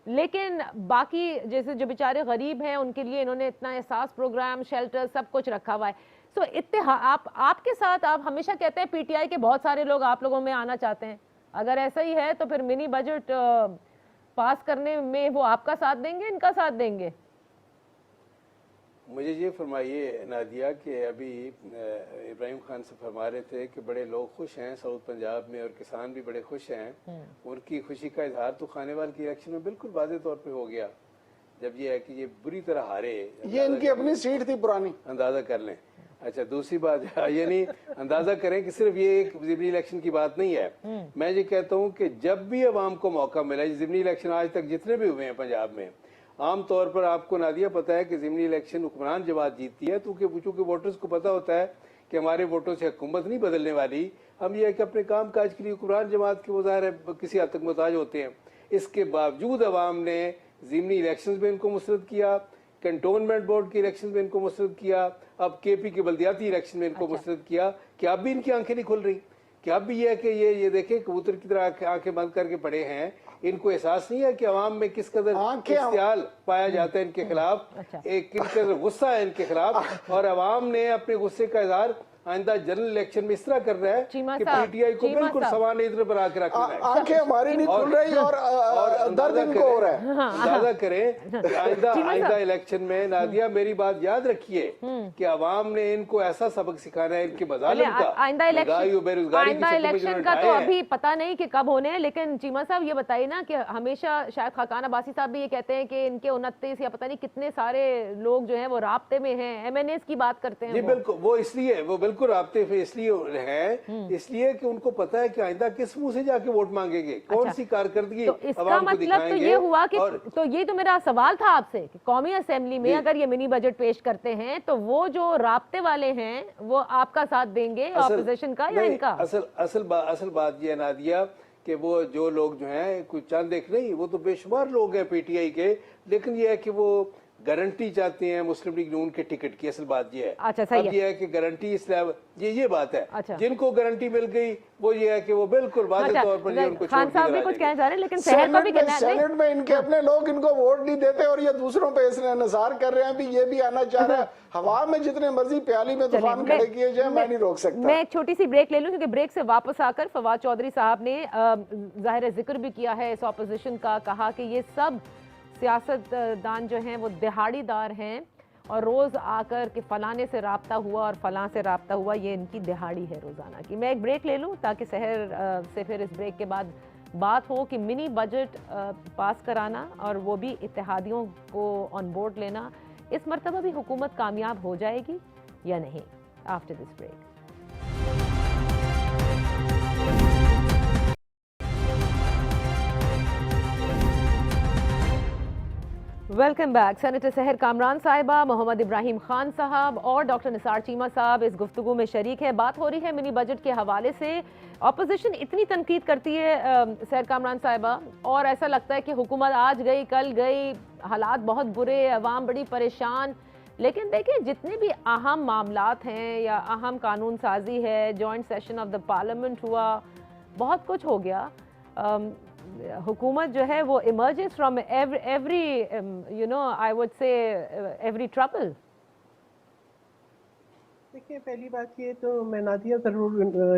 लेकिन बाकी जैसे जो बेचारे गरीब हैं उनके लिए इन्होंने इतना एहसास प्रोग्राम, शेल्टर, सब कुछ रखा हुआ है। सो आपके साथ आप हमेशा कहते हैं पीटीआई के बहुत सारे लोग आप लोगों में आना चाहते हैं। अगर ऐसा ही है तो फिर मिनी बजट पास करने में वो आपका साथ देंगे, इनका साथ देंगे? मुझे ये फरमाइए नादिया कि अभी इब्राहिम खान से फरमा रहे थे कि बड़े लोग खुश हैं साउथ पंजाब में और किसान भी बड़े खुश हैं। उनकी खुशी का इजहार तो खानेवाल की इलेक्शन में बिल्कुल वाज़ेह तौर पे हो गया, जब ये है कि ये बुरी तरह हारे। ये इनकी अपनी सीट थी पुरानी, अंदाजा कर लें। अच्छा, दूसरी बात यानी अंदाजा करें कि सिर्फ ये एक ज़िमनी इलेक्शन की बात नहीं है। मैं ये कहता हूँ कि जब भी अवाम को मौका मिला, ज़िमनी इलेक्शन आज तक जितने भी हुए हैं पंजाब में, आम तौर पर आपको नादिया पता है कि ज़िमनी इलेक्शन हुक्मरान जमात जीतती है, चूंकि वोटर्स को पता होता है कि हमारे वोटों से हुकूमत नहीं बदलने वाली, हम ये है कि अपने काम काज के लिए हुक्मरान जमात के वो ज़ाहिर है किसी हद तक मुहताज होते हैं। इसके बावजूद अवाम ने ज़िमनी इलेक्शन में इनको मुस्तरद किया, कंटोनमेंट बोर्ड के इलेक्शन में इनको मुस्तरद किया, अब केपी के बल्दियाती इलेक्शन में इनको मुस्तरद किया। कि अब भी इनकी आंखें नहीं खुल रही? कि अब भी ये है कि ये देखें कबूतर की तरह आंखें बंद करके पड़े हैं? इनको एहसास नहीं है कि अवाम में किस कदर इख्तियाल पाया जाता है इनके खिलाफ, एक किस कदर गुस्सा है इनके खिलाफ, और अवाम ने अपने गुस्से का इजहार आइंदा जनरल इलेक्शन में इस तरह कर रहा है कि पीटीआई को बिल्कुल समान इधर बना के रखना है। आंखें हमारी नहीं खुल रही और दर्द इनको हो रहा है। अंदाजा करें आइंदा इलेक्शन में नादिया, मेरी बात याद रखिए कि अवाम ने इनको ऐसा सबक सिखाना है इनके मजालिम का, आइंदा इलेक्शन का तो अभी पता नहीं कि कब होने हैं। लेकिन चीमा साहब ये बताइए ना कि हमेशा शायद खाकान अब्बासी साहब भी ये कहते हैं कि इनके 29 या पता नहीं कितने सारे लोग जो हैं वो राब्ते में हैं, एमएनएस की बात करते हैं। जी बिल्कुल, वो इसलिए बिल्कुल राब्ते पे इसलिए हैं, इसलिए कि उनको पता है कि आइंदा किस मुंह से जाके वोट मांगेंगे, कौन सी कारकर्दगी तो इसका मतलब तो ये हुआ कि तो ये तो मेरा सवाल था आपसे कि कौमी असेंबली में अगर ये मिनी बजट पेश करते हैं तो वो जो राब्ते वाले हैं वो आपका साथ देंगे ऑपोजिशन का या इनका? असल बात ये है नादिया कि वो जो लोग जो हैं कुछ चंद एक नहीं, वो तो बेशुमार लोग हैं पीटीआई के, लेकिन ये है कि वो गारंटी चाहते हैं मुस्लिम लीग नून के टिकट की। असल बात ये है, अच्छा, सही अब ये है कि गारंटी इसलिए ये बात है। अच्छा। जिनको गारंटी मिल गई वो ये है कि वो बिल्कुल वाज़ेह तौर पर उनको खान साहब भी कुछ कहना चाह रहे हैं, लेकिन शहर को भी कहना है, सेनेट में इनके अपने लोग इनको वोट नहीं देते और ये दूसरों पे इंतजार कर रहे हैं भी ये भी आना चाह रहा है। हवा में जितने मर्जी प्याली में तूफान खड़े किए जाए, मैं नहीं रोक सकता। मैं एक छोटी सी ब्रेक ले लूं क्योंकि ब्रेक से वापस आकर फवाद चौधरी साहब ने जाहिर जिक्र भी किया है इस ऑपोजिशन का, कहा कि ये सब सियासतदान जो हैं वो दिहाड़ीदार हैं और रोज़ आकर के फलाने से राब्ता हुआ और फलां से राब्ता हुआ, ये इनकी दिहाड़ी है रोज़ाना की। मैं एक ब्रेक ले लूँ ताकि शहर से फिर इस ब्रेक के बाद बात हो कि मिनी बजट पास कराना और वो भी इत्तेहादियों को ऑन बोर्ड लेना, इस मरतबा भी हुकूमत कामयाब हो जाएगी या नहीं? After this break. Welcome back. Senator Sahar Kamran साहिबा, मोहम्मद इब्राहिम खान साहब और डॉक्टर निसार चीमा साहब इस गुफ्तगू में शरीक है। बात हो रही है मिनी बजट के हवाले से। ऑपोजिशन इतनी तनकीद करती है सहर कामरान साहिबा, और ऐसा लगता है कि हुकूमत आज गई कल गई, हालात बहुत बुरे, अवाम बड़ी परेशान। लेकिन देखिए जितने भी अहम मामलात हैं या अहम कानून साजी है, joint session of the parliament हुआ, बहुत कुछ हो गया। हुकूमत जो है वो emerges from every you know I would say every trouble. देखिए पहली बात ये तो मैं नादिया ज़रूर,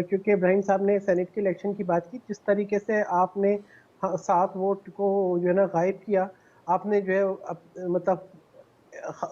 क्योंकि इब्राहिम साहब ने सेनेट के इलेक्शन की बात की, जिस तरीके से आपने 7 वोट को जो है ना गायब किया, आपने जो है मतलब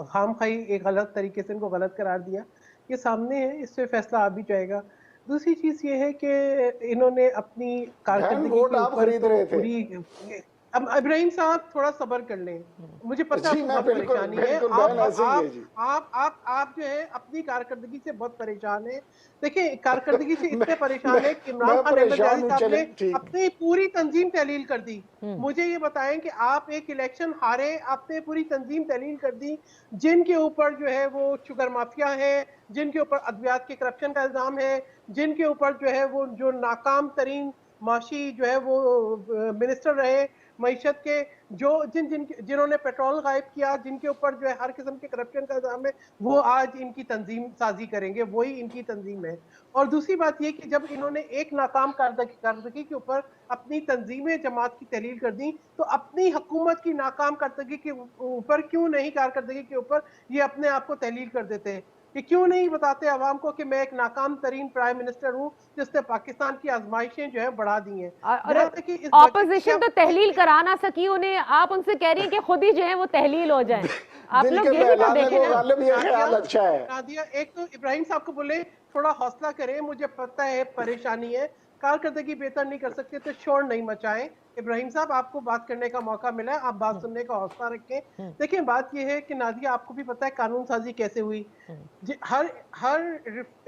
खाम खाई एक गलत तरीके से इनको गलत करार दिया, ये सामने है, इस पे फैसला आ भी जाएगा। दूसरी चीज ये है कि इन्होंने अपनी कारकर्दगी वोट के आप ऊपर खरीद तो रहे थे। पूरी, अब इब्राहिम साहब थोड़ा सब्र कर लें, मुझे पता है जी आपको मैं बहुत बिल्कुल परेशानी है, बिल्कुल बहन ऐसे ही है जी। आप जो है अपनी कारकर्दगी से बहुत परेशान है। देखिए कारकर्दगी से मैं इतने परेशान है कि इमरान मैं खान अहमद परेशान नियाज़ी हूँ, साहब चले ने ठीक। अपनी पूरी तंजीम तहलील कर दी। मुझे ये बताएं कि आप एक इलेक्शन हारे, आपने पूरी तंजीम तहलील कर दी, जिनके ऊपर जो है वो शुगर माफिया है, जिनके ऊपर अद्वियात के करप्शन का इल्जाम है, जिनके ऊपर जो है वो जो नाकाम तरीन माशी जो है वो मिनिस्टर रहे मईशत के, जो जिन्होंने पेट्रोल गायब किया, जिनके ऊपर जो है हर किस्म के करप्शन का इल्जाम है, वो आज इनकी तंजीम साजी करेंगे, वही इनकी तंजीम है। और दूसरी बात ये कि जब इन्होंने एक नाकाम कारदगी के ऊपर अपनी तंजीमें जमात की तहलील कर दी, तो अपनी हुकूमत की नाकाम कारदगी के ऊपर क्यों नहीं, कारकर्दगी के ऊपर ये अपने आप को तहलील कर देते हैं कि क्यों नहीं बताते आवाम को कि मैं एक नाकाम तरीन प्राइम मिनिस्टर हूँ जिसने पाकिस्तान की आजमाइशें जो है बढ़ा दी हैं। और यहाँ तक कि इस ऑपोजिशन तो तहलील करा ना सकी उन्हें, आप उनसे कह रही हैं कि खुद ही जो है वो तहलील हो जाए। आप दिल लोग के ये भी तो बहलाने देखें को ना। गालिब ये ख्याल अच्छा है। नादिया, एक तो इब्राहिम साहब को बोले थोड़ा हौसला करें, मुझे पता है परेशानी है, कारकर्दगी बेहतर नहीं कर सकते तो शोर नहीं मचाएं। इब्राहिम साहब आपको बात करने का मौका मिला है, आप बात सुनने का हौसला रखें। देखिए बात यह है कि नादिया आपको भी पता है कानून साजी कैसे हुई। हर हर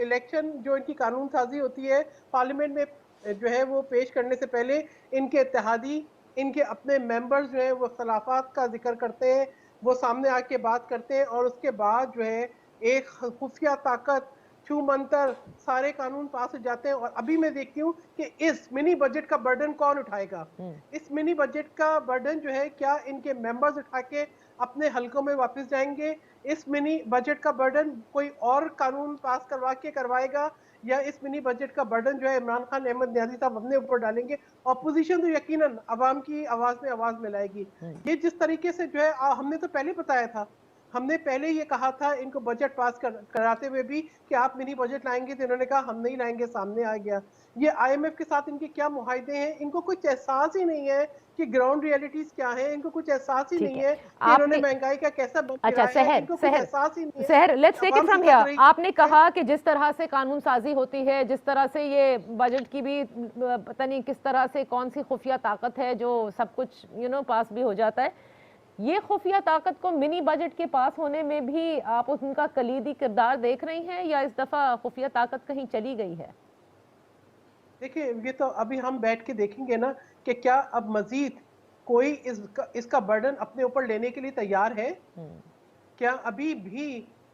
इलेक्शन जो इनकी कानून साजी होती है पार्लियामेंट में जो है वो पेश करने से पहले इनके इत्तेहादी, इनके अपने मेंबर्स जो है वो खिलाफात का जिक्र करते हैं, वो सामने आके बात करते हैं और उसके बाद जो है एक खुफिया ताकत छू मंतर सारे कानून पास हो जाते हैं। और अभी मैं देखती हूँ कि इस मिनी बजट का बर्डन कौन उठाएगा। इस मिनी बजट का बर्डन जो है क्या इनके मेंबर्स उठा के अपने हलकों में वापस जाएंगे, इस मिनी बजट का बर्डन कोई और कानून पास करवा के करवाएगा, या इस मिनी बजट का बर्डन जो है इमरान खान अहमद नियाज़ी साहब अपने ऊपर डालेंगे। अपोजिशन तो यकीनन आवाम की आवाज में आवाज मिलाएगी। ये जिस तरीके से जो है हमने तो पहले बताया था, हमने पहले ये कहा था इनको बजट पास कराते हुए भी कि आप मिनी बजट लाएंगे, तो इन्होंने कहा हम नहीं लाएंगे, सामने आ गया। ये आईएमएफ के साथ इनके क्या मुआहदे हैं, इनको कुछ एहसास ही नहीं है कि ग्राउंड रियलिटीज क्या है, इनको कुछ एहसास ही नहीं है कि इन्होंने महंगाई का कैसा अच्छा है, इनको कुछ एहसास ही नहीं है। Sahar, let's take it from here. आपने कहा कि जिस तरह से कानून साजी होती है, जिस तरह से ये बजट की भी पता नहीं किस तरह से कौन सी खुफिया ताकत है जो सब कुछ पास भी हो जाता है, ये खुफिया ताकत को मिनी बजट के पास होने में भी आप उनका कलीदी किरदार देख रही हैं, या इस दफा खुफिया ताकत कहीं चली गई है? देखिए ये तो अभी हम बैठ के देखेंगे ना कि क्या अब मजीद कोई इसका बर्डन अपने ऊपर लेने के लिए तैयार है। क्या अभी भी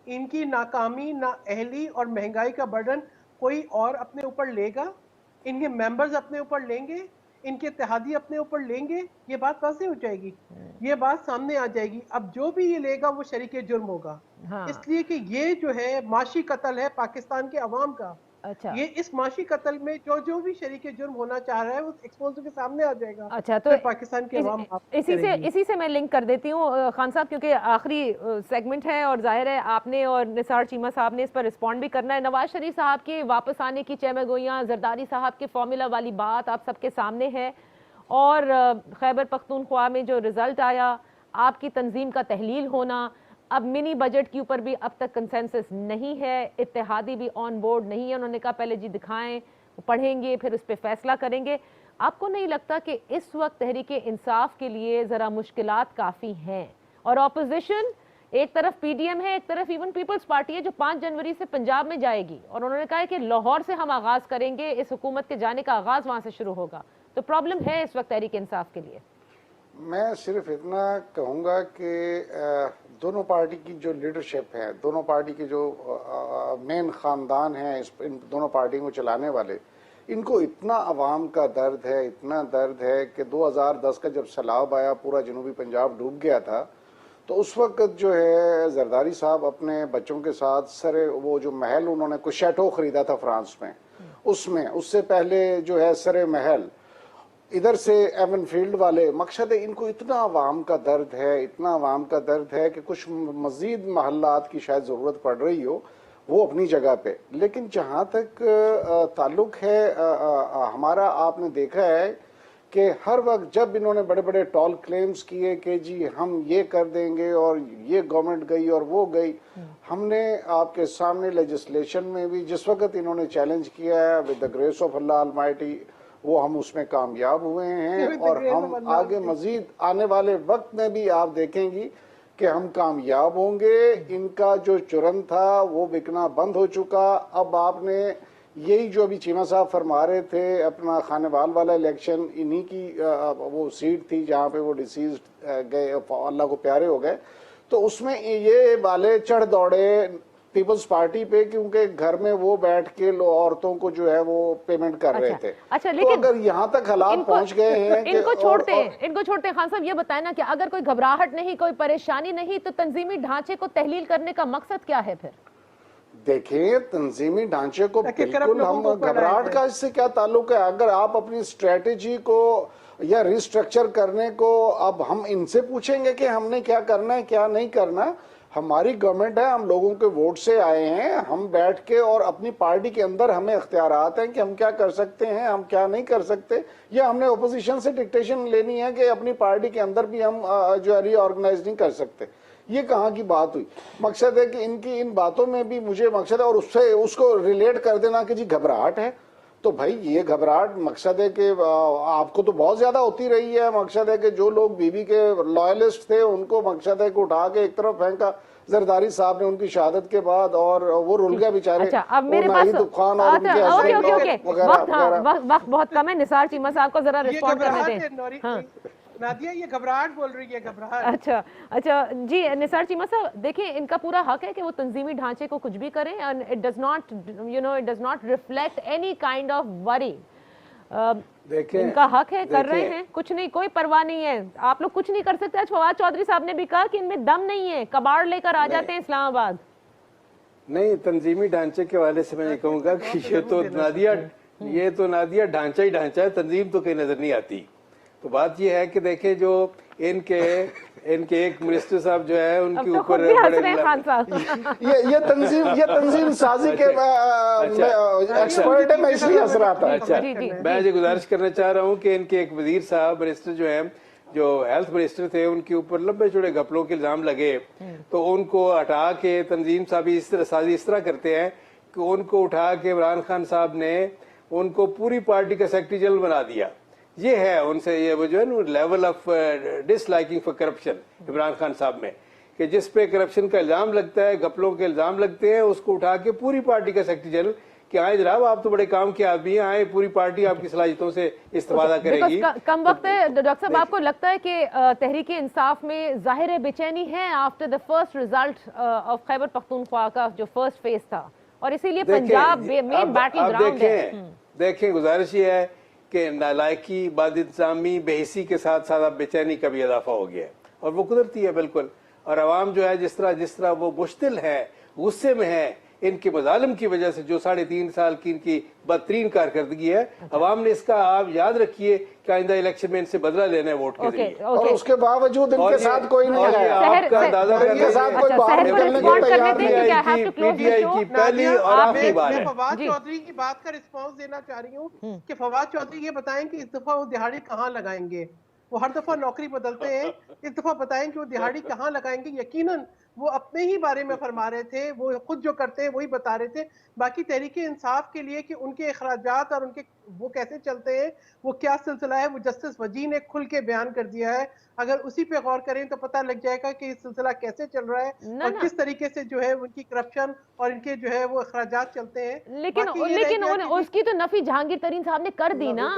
इनकी नाकामी, नाअहली और महंगाई का बर्डन कोई और अपने ऊपर लेगा? इनके मेंबर्स अपने ऊपर लेंगे, इनके इत्तेहादी अपने ऊपर लेंगे? ये बात वाज़ेह हो जाएगी, ये बात सामने आ जाएगी। अब जो भी ये लेगा वो शरीके जुर्म होगा। इसलिए कि ये जो है माशी कत्ल है पाकिस्तान के अवाम का। अच्छा, ये इस माशी कत्ल में जो भी शरीके जुर्म होना चाह रहा है वो एक्सपोज के सामने आ जाएगा। अच्छा, तो पाकिस्तान के अवाम इसी से मैं लिंक कर देती हूँ खान साहब, क्योंकि आखिरी सेगमेंट है और जाहिर है आपने और निसार चीमा साहब ने इस पर रिस्पॉन्ड भी करना है। नवाज शरीफ साहब के वापस आने की चहमगोइयाँ, जरदारी साहब के फॉर्मूला वाली बात आप सबके सामने है, और खैबर पख्तूनख्वा में जो रिजल्ट आया, आपकी तंजीम का तहलील होना, अब मिनी बजट के ऊपर भी अब तक कंसेंसस नहीं है, इत्तेहादी भी ऑन बोर्ड नहीं है। उन्होंने कहा पहले जी दिखाएं, पढ़ेंगे, फिर उस पर फैसला करेंगे। आपको नहीं लगता कि इस वक्त तहरीके इंसाफ के लिए ज़रा मुश्किलात काफ़ी हैं, और ऑपोजिशन एक तरफ पीडीएम है, एक तरफ इवन पीपल्स पार्टी है जो 5 जनवरी से पंजाब में जाएगी, और उन्होंने कहा है कि लाहौर से हम आगाज़ करेंगे, इस हुकूमत के जाने का आगाज़ वहाँ से शुरू होगा। तो प्रॉब्लम है इस वक्त तहरीक इंसाफ के लिए? मैं सिर्फ इतना कहूँगा कि दोनों पार्टी की जो लीडरशिप है, दोनों पार्टी के जो मेन ख़ानदान हैं, इन दोनों पार्टियों को चलाने वाले, इनको इतना अवाम का दर्द है, इतना दर्द है कि 2010 का जब सैलाब आया, पूरा जनूबी पंजाब डूब गया था, तो उस वक्त जो है जरदारी साहब अपने बच्चों के साथ सरे वो जो महल उन्होंने कुछ शैटो ख़रीदा था फ्रांस में, उसमें उससे पहले जो है सरे महल, इधर से एवन फील्ड वाले, मकसद है इनको इतना अवाम का दर्द है, इतना अवाम का दर्द है कि कुछ मजीद महल्लात की शायद ज़रूरत पड़ रही हो, वो अपनी जगह पे। लेकिन जहाँ तक ताल्लुक है हमारा, आपने देखा है कि हर वक्त जब इन्होंने बड़े बड़े टॉल क्लेम्स किए कि जी हम ये कर देंगे और ये गवर्नमेंट गई और वो गई, हमने आपके सामने लेजिस्लेशन में भी जिस वक्त इन्होंने चैलेंज किया है with the grace of Allah Almighty, वो हम उसमें कामयाब हुए हैं और हम आगे मजीद आने वाले वक्त में भी आप देखेंगी कि हम कामयाब होंगे। इनका जो जुर्म था वो बिकना बंद हो चुका। अब आपने यही जो अभी चीमा साहब फरमा रहे थे, अपना खानेवाल वाला इलेक्शन, इन्हीं की वो सीट थी जहाँ पे वो डिसीज गए, अल्लाह को प्यारे हो गए, तो उसमें ये वाले चढ़ दौड़े पीपल्स पार्टी पे, क्योंकि घर में वो बैठ के औरतों को जो है वो पेमेंट कर रहे थे। अच्छा, तो लेकिन अगर यहाँ तक हालात पहुंच गए हैं इनको छोड़ते हैं खान साहब, ये बताएं ना कि अगर कोई घबराहट नहीं, कोई परेशानी नहीं, तो तंजीमी ढांचे को तहलील करने का मकसद क्या है फिर? देखिए, तंजीमी ढांचे को बिल्कुल हम, घबराहट का इससे क्या ताल्लुक है? अगर आप अपनी स्ट्रेटेजी को या रिस्ट्रक्चर करने को अब हम इनसे पूछेंगे कि हमने क्या करना है क्या नहीं करना, हमारी गवर्नमेंट है, हम लोगों के वोट से आए हैं, हम बैठ के और अपनी पार्टी के अंदर हमें इख्तियारात हैं कि हम क्या कर सकते हैं, हम क्या नहीं कर सकते, या हमने ओपोजिशन से डिक्टेशन लेनी है कि अपनी पार्टी के अंदर भी हम जो है रीऑर्गेनाइज नहीं कर सकते। ये कहाँ की बात हुई? मकसद है कि इनकी इन बातों में भी मुझे मकसद है, और उससे उसको रिलेट कर देना कि जी घबराहट है, तो भाई ये घबराहट मकसद है कि आपको तो बहुत ज्यादा होती रही है। मकसद है कि जो लोग बीबी के लॉयलिस्ट थे उनको मकसद है कि उठा के एक तरफ फेंका जरदारी साहब ने उनकी शहादत के बाद, और वो रुल गया बेचारे। अच्छा, अब मेरे पास वक्त बहुत कम है, निसार चीमा साहब को जरा रिस्पॉन्ड करने दें। नादिया, ये घबराहट बोल रही है, घबराहट। अच्छा जी, निसार चीमा साहब, देखिए इनका पूरा हक है कि वो तंजीमी ढांचे को कुछ भी करें, and it does not reflect any kind of worry. इनका हक है, कर रहे हैं, कुछ नहीं, कोई परवाह नहीं है, आप लोग कुछ नहीं कर सकते। आज फवाद चौधरी साहब ने भी कहा कि इनमें दम नहीं है, कबाड़ लेकर आ जाते हैं इस्लामाबाद। नहीं, तंजीमी ढांचे के वाले से मैं ये कहूंगा कि ये तो नादिया ढांचा ही ढांचा है, तंजीम तो कहीं नजर नहीं आती। तो बात ये है कि देखें, जो इनके एक मिनिस्टर साहब जो है उनके ऊपर ये तंजीम साजी के एक्सपर्ट है, मैं इसलिए हंस रहा था। अच्छा, मैं ये गुजारिश करना चाह रहा हूँ कि इनके एक वजीर साहब मिनिस्टर जो है, जो हेल्थ मिनिस्टर थे, उनके ऊपर लंबे चौड़े घपलों के इल्जाम लगे, तो उनको हटा के तंजीम साहब इस तरह साजी इस तरह करते हैं कि उनको उठा के इमरान खान साहब ने उनको पूरी पार्टी का सेक्रेटरी जनरल बना दिया। ये है उनसे, ये वो जो है ना level of disliking for corruption Imran Khan साहब में, कि जिस पे करप्शन का इल्जाम लगता है, घपलों के इल्जाम लगते हैं, उसको उठा के पूरी पार्टी का सेक्रेटरी जनरल कि आए जनाब, आप तो बड़े काम के आदमी हैं, आए पूरी पार्टी आपकी सलाहियतों से इस्तेफादा करेगी। कम वक्त है डॉक्टर साहब, आपको लगता है कि तहरीक इंसाफ में जाहिर बेचैनी है after the first result of Khyber Pakhtunkhwa का जो फर्स्ट फेज था, और इसीलिए पंजाब मेन बैटल ग्राउंड है? देखें, गुजारिश ये है कि नालायकी, बदइंतजामी, बेहिसी के साथ साथ अब बेचैनी का भी इजाफा हो गया है, और वो कुदरती है बिल्कुल। और अवाम जो है जिस तरह वो मुश्तिल है, गुस्से में है, इनके मजालिम की वजह से, जो 3.5 साल की इनकी बदतरीन कारकर्दगी है, अवाम ने इसका, आप याद रखिए कि आइंदा इलेक्शन में इनसे बदला लेना है वोट के जरिए, और उसके बावजूद इनके साथ कोई नहीं है। आपका अंदाजा इनके साथ कोई बाहर निकलने की तैयारी नहीं है। पीटीआई की पहली और आखिरी बार है। फवाद चौधरी की बात का रिस्पॉन्स देना चाह रही हूँ कि फवाद चौधरी ये बताएं कि इस दफा वो दिहाड़ी कहाँ लगाएंगे। वो हर दफा नौकरी बदलते हैं, इस दफा बताएं कि वो दिहाड़ी कहाँ लगाएंगे। यकीनन वो अपने ही बारे में फरमा रहे थे, वो खुद जो करते हैं वही बता रहे थे। बाकी तहरीक इंसाफ के लिए कि उनके अखराजात और उनके वो कैसे चलते हैं, वो क्या सिलसिला है, वो जस्टिस वजी ने खुल के बयान कर दिया है। अगर उसी पे गौर करें तो पता लग जाएगा कि ये सिलसिला कैसे चल रहा है और किस तरीके से जो है उनकी करप्शन और इनके जो है वो अखराजात चलते हैं। लेकिन उसकी तो नफी जहांगीर तरीन साहब ने कर दी ना।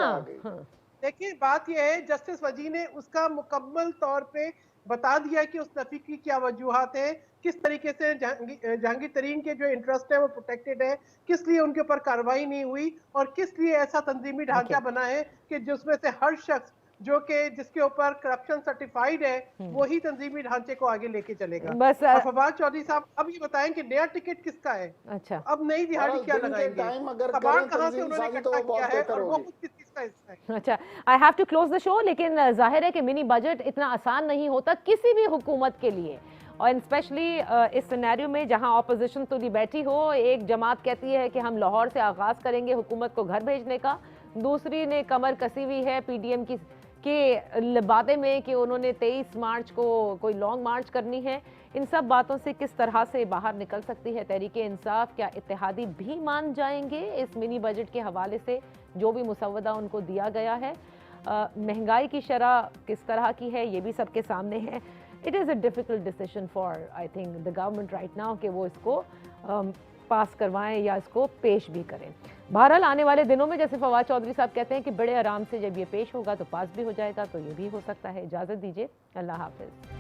देखिए, बात यह है, जस्टिस वजी ने उसका मुकम्मल तौर पे बता दिया कि उस नफी की क्या वजूहात है, किस तरीके से जहांगीर तरीन के जो इंटरेस्ट है वो प्रोटेक्टेड है, किस लिए उनके ऊपर कार्रवाई नहीं हुई और किस लिए ऐसा तंजीमी ढांचा बना है कि जिसमें से हर शख्स जो कि जिसके ऊपर करप्शन सर्टिफाइड है वही तंजीमी ढांचे को आगे लेके चलेगा। बस फवाद चौधरी साहब अब ये बताएं कि नया टिकट किसका है? अच्छा, अब नई दिहाड़ी क्या लगाएंगे? कबाड़ कहां से उन्होंने इकट्ठा किया है और वो खुद किसका हिस्सा है? अच्छा, I have to close the show, लेकिन जाहिर है कि मिनी बजट इतना आसान नहीं होता किसी भी हुकूमत के लिए, और स्पेशली इस सिनेरियो में जहां ऑपोजिशन तो बैठी हो, एक जमात कहती है कि हम लाहौर से आगाज करेंगे हुकूमत को घर भेजने का, दूसरी ने कमर कसी हुई है पीडीएम की के बातें में कि उन्होंने 23 मार्च को कोई लॉन्ग मार्च करनी है। इन सब बातों से किस तरह से बाहर निकल सकती है तहरीक इंसाफ? क्या इत्तेहादी भी मान जाएंगे इस मिनी बजट के हवाले से जो भी मुसव्वदा उनको दिया गया है? महंगाई की शरह किस तरह की है ये भी सबके सामने है। It is a difficult decision for I think the government right now कि वो इसको पास करवाएं या इसको पेश भी करें। बहरहाल आने वाले दिनों में जैसे फवाद चौधरी साहब कहते हैं कि बड़े आराम से जब ये पेश होगा तो पास भी हो जाएगा, तो ये भी हो सकता है। इजाज़त दीजिए, अल्लाह हाफिज़।